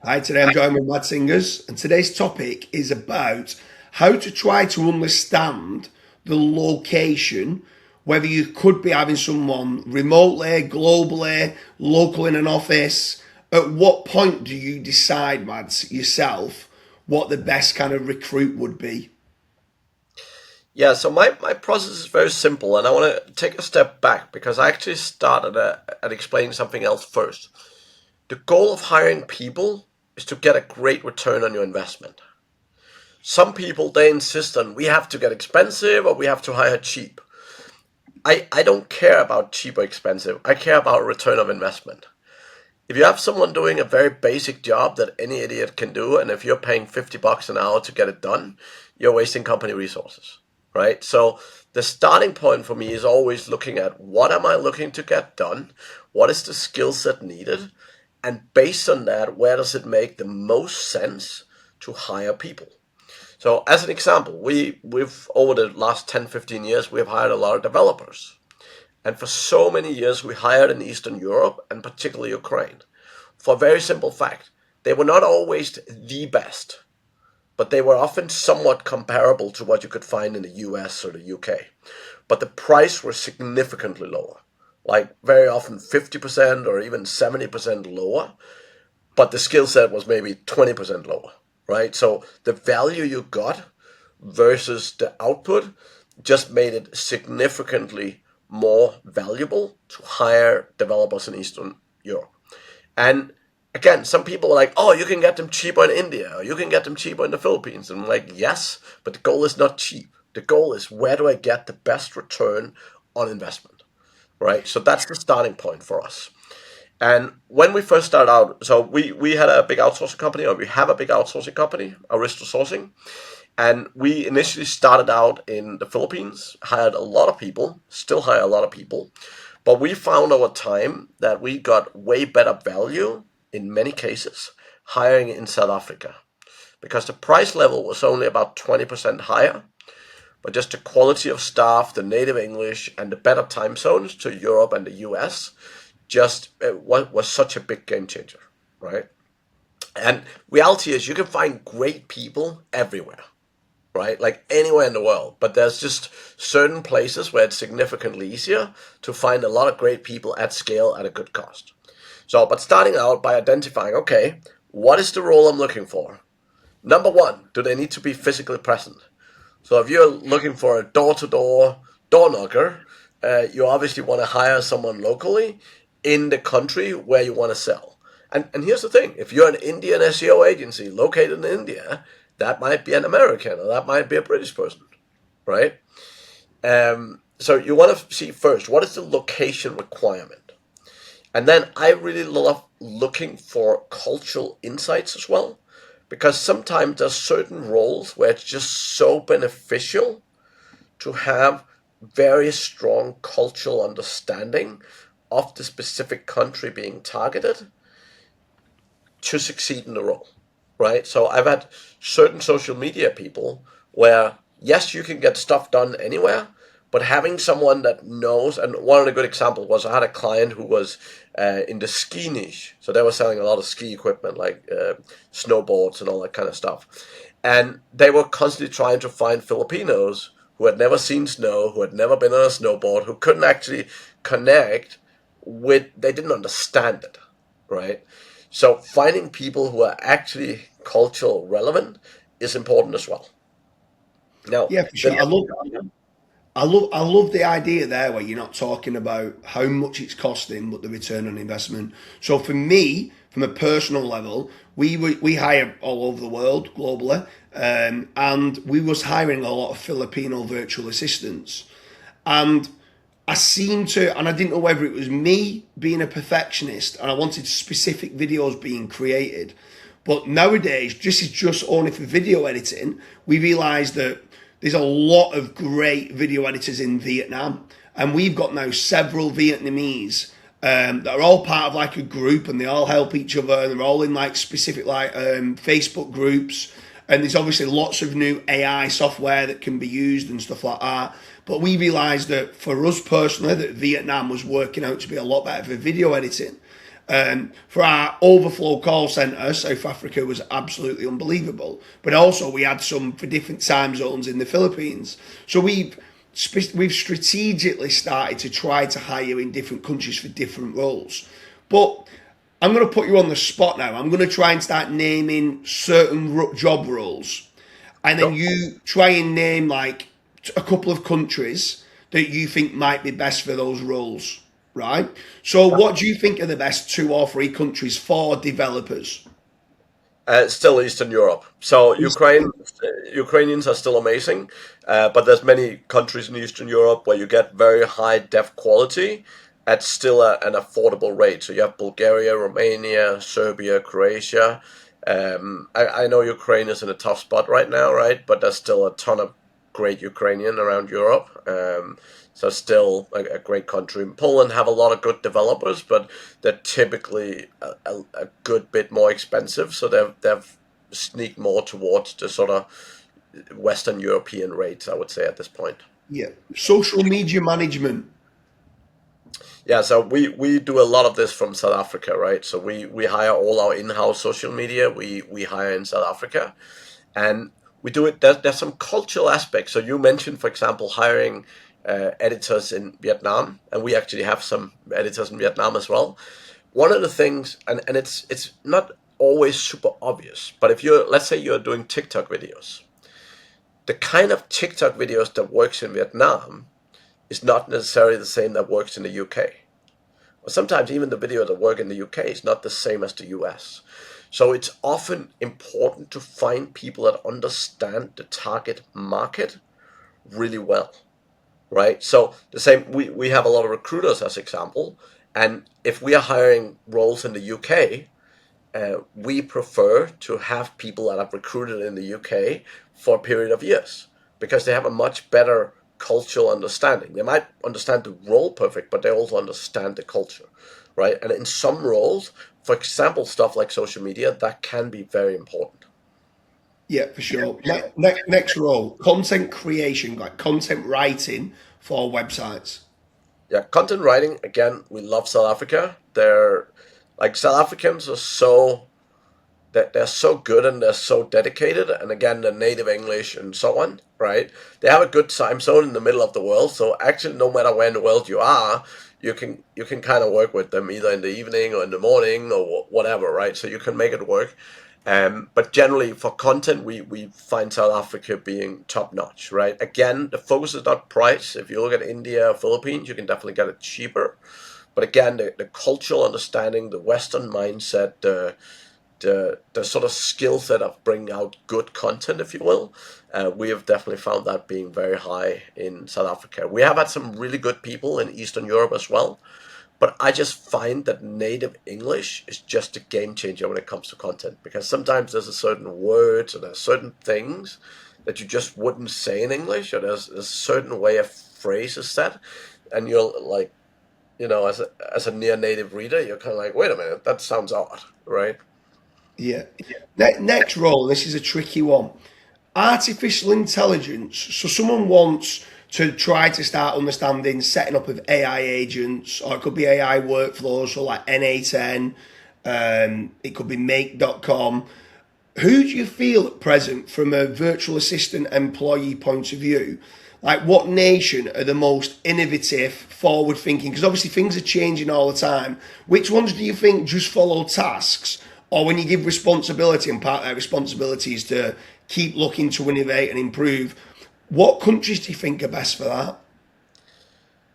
Hi, today I'm joined with Mads Singers, and today's topic is about how to try to understand the location, whether you could be having someone remotely, globally, local in an office. At what point do you decide, Mads, yourself, what the best kind of recruit would be? Yeah, so my process is very simple, and I want to take a step back because I actually started at explaining something else first. The goal of hiring people is to get a great return on your investment. Some people they insist on we have to get expensive or we have to hire cheap. I don't care about cheap or expensive. I care about return of investment. If you have someone doing a very basic job that any idiot can do, and if you're paying $50 an hour to get it done, you're wasting company resources, right? So the starting point for me is always looking at what am I looking to get done? What is the skill set needed? And based on that, where does it make the most sense to hire people? So as an example, we've over the last 10, 15 years, we've hired a lot of developers. And for so many years, we hired in Eastern Europe and particularly Ukraine for a very simple fact. They were not always the best, but they were often somewhat comparable to what you could find in the US or the UK. But the price was significantly lower, like very often 50% or even 70% lower, but the skill set was maybe 20% lower, right? So the value you got versus the output just made it significantly more valuable to hire developers in Eastern Europe. And again, some people are like, oh, you can get them cheaper in India, or you can get them cheaper in the Philippines. And I'm like, yes, but the goal is not cheap. The goal is where do I get the best return on investment, right? So that's the starting point for us. And when we first started out, so we had a big outsourcing company, or we have a big outsourcing company, Aristo Sourcing. And we initially started out in the Philippines, hired a lot of people, still hire a lot of people. But we found over time that we got way better value in many cases hiring in South Africa because the price level was only about 20% higher, but just the quality of staff, the native English, and the better time zones to Europe and the US just was such a big game changer, right? And reality is you can find great people everywhere, right? Like anywhere in the world. But there's just certain places where it's significantly easier to find a lot of great people at scale at a good cost. So, but starting out by identifying, okay, what is the role I'm looking for? Number one, do they need to be physically present? So if you're looking for a door-to-door door knocker, you obviously want to hire someone locally in the country where you want to sell. And here's the thing: if you're an Indian SEO agency located in India, that might be an American or that might be a British person, right? So you want to see first what is the location requirement, and then I really love looking for cultural insights as well, because sometimes there's certain roles where it's just so beneficial to have very strong cultural understanding of the specific country being targeted to succeed in the role, right? So I've had certain social media people where, yes, you can get stuff done anywhere, but having someone that knows, and one of the good examples was I had a client who was in the ski niche. So they were selling a lot of ski equipment like snowboards and all that kind of stuff. And they were constantly trying to find Filipinos who had never seen snow, who had never been on a snowboard, who couldn't actually connect with, they didn't understand it, right? So finding people who are actually cultural relevant is important as well. Now, Yeah, for the sure. I love the idea there where you're not talking about how much it's costing, but the return on investment. So for me, from a personal level, we hire all over the world globally, and we was hiring a lot of Filipino virtual assistants, and I seem to, and I didn't know whether it was me being a perfectionist and I wanted specific videos being created. But nowadays, this is just only for video editing. We realise that there's a lot of great video editors in Vietnam, and we've got now several Vietnamese that are all part of like a group, and they all help each other, and they're all in like specific like Facebook groups. And there's obviously lots of new AI software that can be used and stuff like that. But we realised that for us personally, that Vietnam was working out to be a lot better for video editing. For our overflow call centre, South Africa was absolutely unbelievable. But also we had some for different time zones in the Philippines. So we've strategically started to try to hire in different countries for different roles. But I'm going to put you on the spot now. I'm going to try and start naming certain job roles, and then Sure. you try and name like a couple of countries that you think might be best for those roles, right? So, what do you think are the best 2 or 3 countries for developers? Still Eastern Europe. So Ukrainians are still amazing, but there's many countries in Eastern Europe where you get very high def quality at still an affordable rate. So you have Bulgaria, Romania, Serbia, Croatia. I know Ukraine is in a tough spot right now, right? But there's still a ton of great Ukrainian around Europe. So still a great country. Poland have a lot of good developers, but they're typically a good bit more expensive. So they've sneaked more towards the sort of Western European rates, I would say, at this point. Yeah. Social media management. Yeah, so we do a lot of this from South Africa, right? So we hire all our in-house social media. We hire in South Africa, and we do it. There's some cultural aspects. So you mentioned, for example, hiring editors in Vietnam, and we actually have some editors in Vietnam as well. One of the things, and it's not always super obvious, but if you're, let's say you're doing TikTok videos, the kind of TikTok videos that works in Vietnam is not necessarily the same that works in the UK. Or sometimes even the video that work in the UK is not the same as the US. So it's often important to find people that understand the target market really well, right? So the same, we have a lot of recruiters as example, and if we are hiring roles in the UK, we prefer to have people that have recruited in the UK for a period of years because they have a much better cultural understanding. They might understand the role perfect, but they also understand the culture, right? And in some roles, for example, stuff like social media, that can be very important. Yeah, for sure. Next role, content creation, like content writing for websites. Yeah, content writing, again, we love South Africa. They're like South Africans are so that they're so good and they're so dedicated, and again the native English and so on, right? They have a good time zone in the middle of the world, so actually no matter where in the world you are, you can kind of work with them either in the evening or in the morning or whatever, right? So you can make it work. But generally for content, we find South Africa being top notch, right? Again, the focus is not price. If you look at India or Philippines, you can definitely get it cheaper. But again, the cultural understanding, the Western mindset, the sort of skill set of bringing out good content, if you will, we have definitely found that being very high in South Africa. We have had some really good people in Eastern Europe as well, but I just find that native English is just a game changer when it comes to content because sometimes there's a certain words or there's certain things that you just wouldn't say in English, or there's a certain way a phrase is said, and you're like, as a near native reader, you're kind of like, wait a minute, that sounds odd, right? Yeah. Next role, this is a tricky one. Artificial intelligence. So someone wants to try to start understanding setting up of AI agents, or it could be AI workflows, so like N8N, it could be make.com. Who do you feel at present, from a virtual assistant employee point of view, like what nation are the most innovative, forward thinking? Because obviously things are changing all the time. Which ones do you think just follow tasks, or when you give responsibility and part of that responsibility is to keep looking to innovate and improve? What countries do you think are best for that?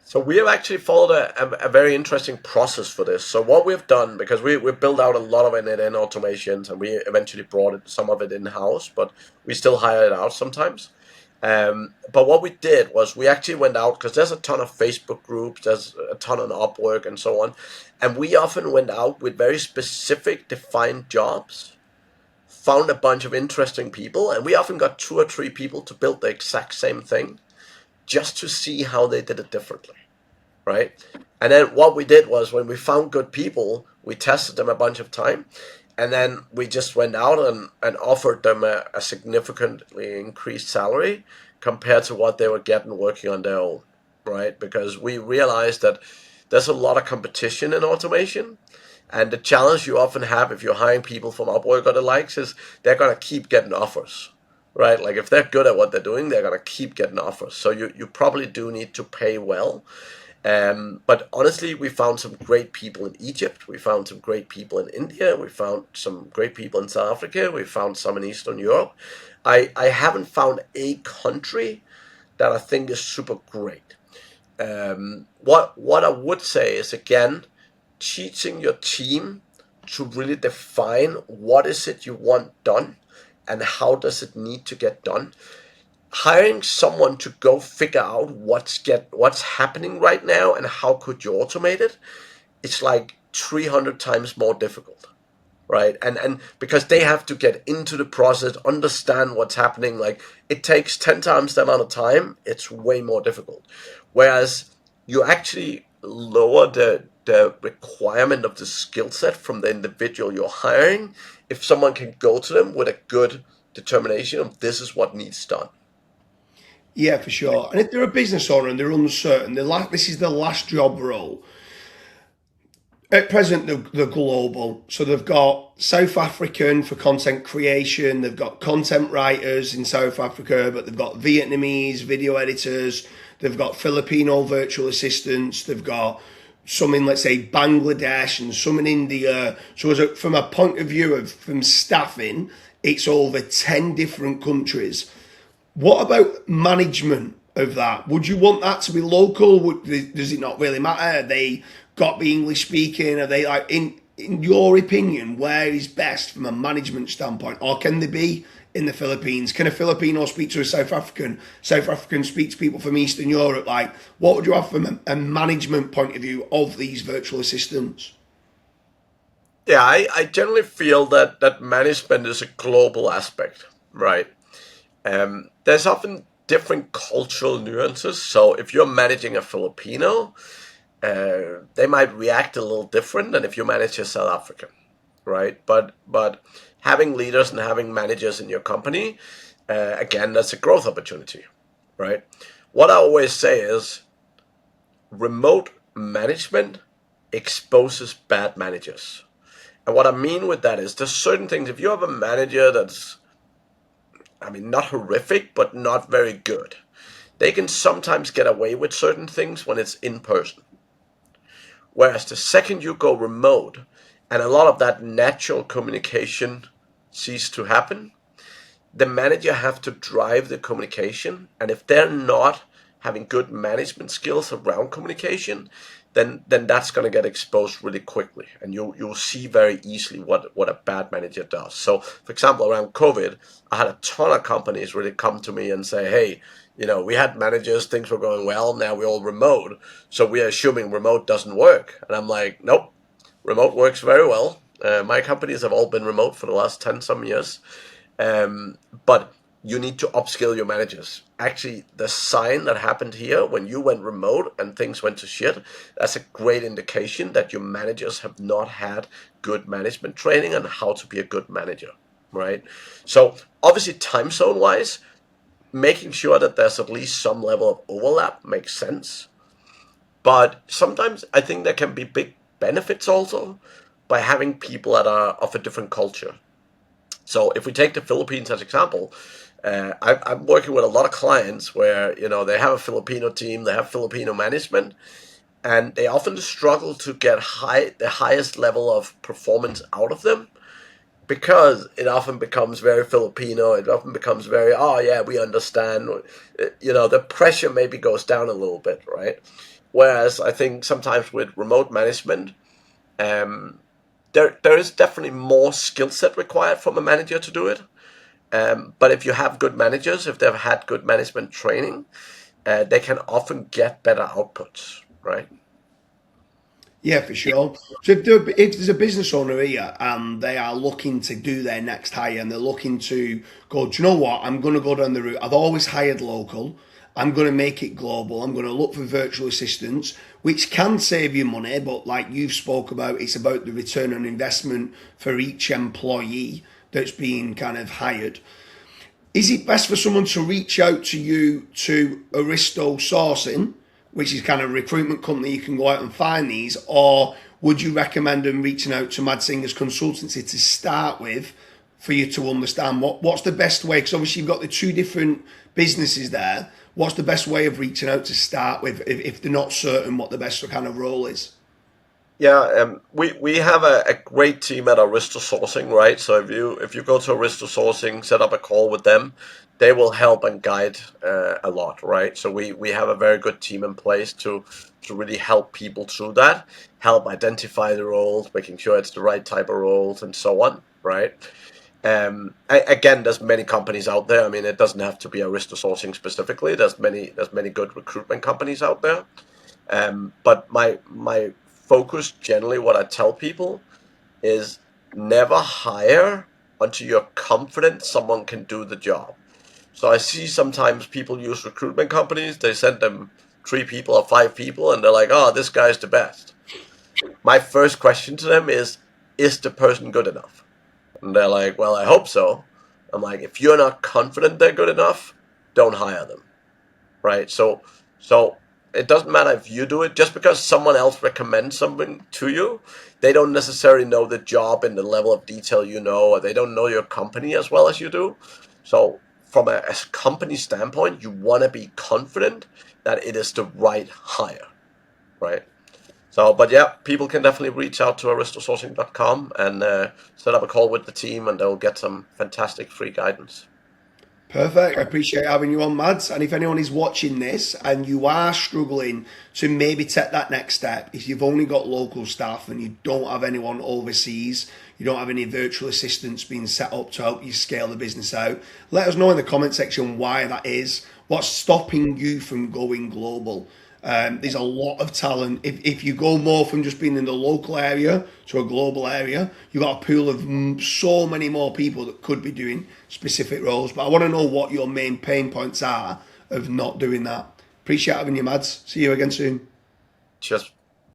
So we have actually followed a very interesting process for this. So what we've done, because we built out a lot of end-to-end automations and we eventually brought some of it in-house, but we still hire it out sometimes. But what we did was we actually went out because there's a ton of Facebook groups, there's a ton on Upwork and so on. And we often went out with very specific defined jobs, found a bunch of interesting people, and we often got 2 or 3 people to build the exact same thing just to see how they did it differently, right? And then what we did was when we found good people, we tested them a bunch of time, and then we just went out and offered them a significantly increased salary compared to what they were getting working on their own, right? Because we realized that there's a lot of competition in automation, And the challenge you often have if you're hiring people from Upwork or the likes is they're going to keep getting offers, right? Like if they're good at what they're doing, they're going to keep getting offers. So you probably do need to pay well. But honestly, we found some great people in Egypt. We found some great people in India. We found some great people in South Africa. We found some in Eastern Europe. I haven't found a country that I think is super great. What I would say is, again, teaching your team to really define what is it you want done and how does it need to get done. Hiring someone to go figure out what's happening right now and how could you automate it, it's like 300 times more difficult, right? And because they have to get into the process, understand what's happening, like it takes 10 times the amount of time, it's way more difficult. Whereas you actually lower the requirement of the skill set from the individual you're hiring if someone can go to them with a good determination of this is what needs done. Yeah, for sure. And if they're a business owner and they're uncertain, this is the last job role. At present, they're global. So they've got South African for content creation. They've got content writers in South Africa, but they've got Vietnamese video editors. They've got Filipino virtual assistants. They've got some in, let's say, Bangladesh and some in India. So from a point of view of from staffing, it's over 10 different countries. What about management of that? Would you want that to be local? Does it not really matter? Are they got to be English speaking? Are they like in your opinion, where is best from a management standpoint? Or can they be in the Philippines? Can a Filipino speak to a South African? South African speak to people from Eastern Europe? Like, what would you have from a management point of view of these virtual assistants? Yeah, I generally feel that management is a global aspect, right? There's often different cultural nuances. So if you're managing a Filipino, they might react a little different than if you manage a South African, right? But having leaders and having managers in your company, again, that's a growth opportunity, right? What I always say is remote management exposes bad managers. And what I mean with that is there's certain things, if you have a manager that's, I mean, not horrific, but not very good, they can sometimes get away with certain things when it's in person. Whereas the second you go remote and a lot of that natural communication ceases to happen, the manager have to drive the communication. And if they're not having good management skills around communication, then that's going to get exposed really quickly, and you'll see very easily what a bad manager does. So, for example, around COVID, I had a ton of companies really come to me and say, "Hey, we had managers, things were going well. Now we're all remote, so we're assuming remote doesn't work." And I'm like, "Nope, remote works very well. My companies have all been remote for the last 10 some years, but you need to upskill your managers." Actually, the sign that happened here when you went remote and things went to shit, that's a great indication that your managers have not had good management training on how to be a good manager, right? So obviously time zone wise, making sure that there's at least some level of overlap makes sense. But sometimes I think there can be big benefits also by having people that are of a different culture. So if we take the Philippines as example, I'm working with a lot of clients where they have a Filipino team, they have Filipino management, and they often struggle to get the highest level of performance out of them because it often becomes very Filipino. It often becomes very, oh yeah, we understand. The pressure maybe goes down a little bit, right? Whereas I think sometimes with remote management, um, there is definitely more skill set required from a manager to do it. But if you have good managers, if they've had good management training, they can often get better outputs, right? Yeah, for sure. So if there's a business owner here and they are looking to do their next hire and they're looking to go, do you know what? I'm going to go down the route. I've always hired local. I'm going to make it global. I'm going to look for virtual assistants, which can save you money. But like you've spoke about, it's about the return on investment for each employee that's being kind of hired. Is it best for someone to reach out to you to Aristo Sourcing, which is kind of a recruitment company you can go out and find these, or would you recommend them reaching out to Mads Singers Consultancy to start with for you to understand what's the best way? Because obviously you've got the two different businesses there. What's the best way of reaching out to start with if they're not certain what the best kind of role is? Yeah, we have a great team at Aristo Sourcing, right? So if you go to Aristo Sourcing, set up a call with them, they will help and guide a lot, right? So we have a very good team in place to really help people through that, help identify the roles, making sure it's the right type of roles, and so on, right? Again, there's many companies out there. I mean, it doesn't have to be Aristo Sourcing specifically. There's many good recruitment companies out there. But my focus generally, what I tell people is never hire until you're confident someone can do the job. So I see sometimes people use recruitment companies. They send them 3 people or 5 people, and they're like, "Oh, this guy's the best." My first question to them is the person good enough? And they're like, "Well, I hope so." I'm like, if you're not confident they're good enough, don't hire them, right? So it doesn't matter if you do it. Just because someone else recommends something to you, they don't necessarily know the job in the level of detail you know, or they don't know your company as well as you do. So from a company standpoint, you want to be confident that it is the right hire, right? So, but yeah, people can definitely reach out to aristosourcing.com and set up a call with the team, and they'll get some fantastic free guidance. Perfect. I appreciate having you on, Mads. And if anyone is watching this and you are struggling to maybe take that next step, if you've only got local staff and you don't have anyone overseas, you don't have any virtual assistants being set up to help you scale the business out, let us know in the comment section why that is. What's stopping you from going global? There's a lot of talent. If you go more from just being in the local area to a global area, you've got a pool of so many more people that could be doing specific roles. But I want to know what your main pain points are of not doing that. Appreciate having you, Mads. See you again soon. Cheers.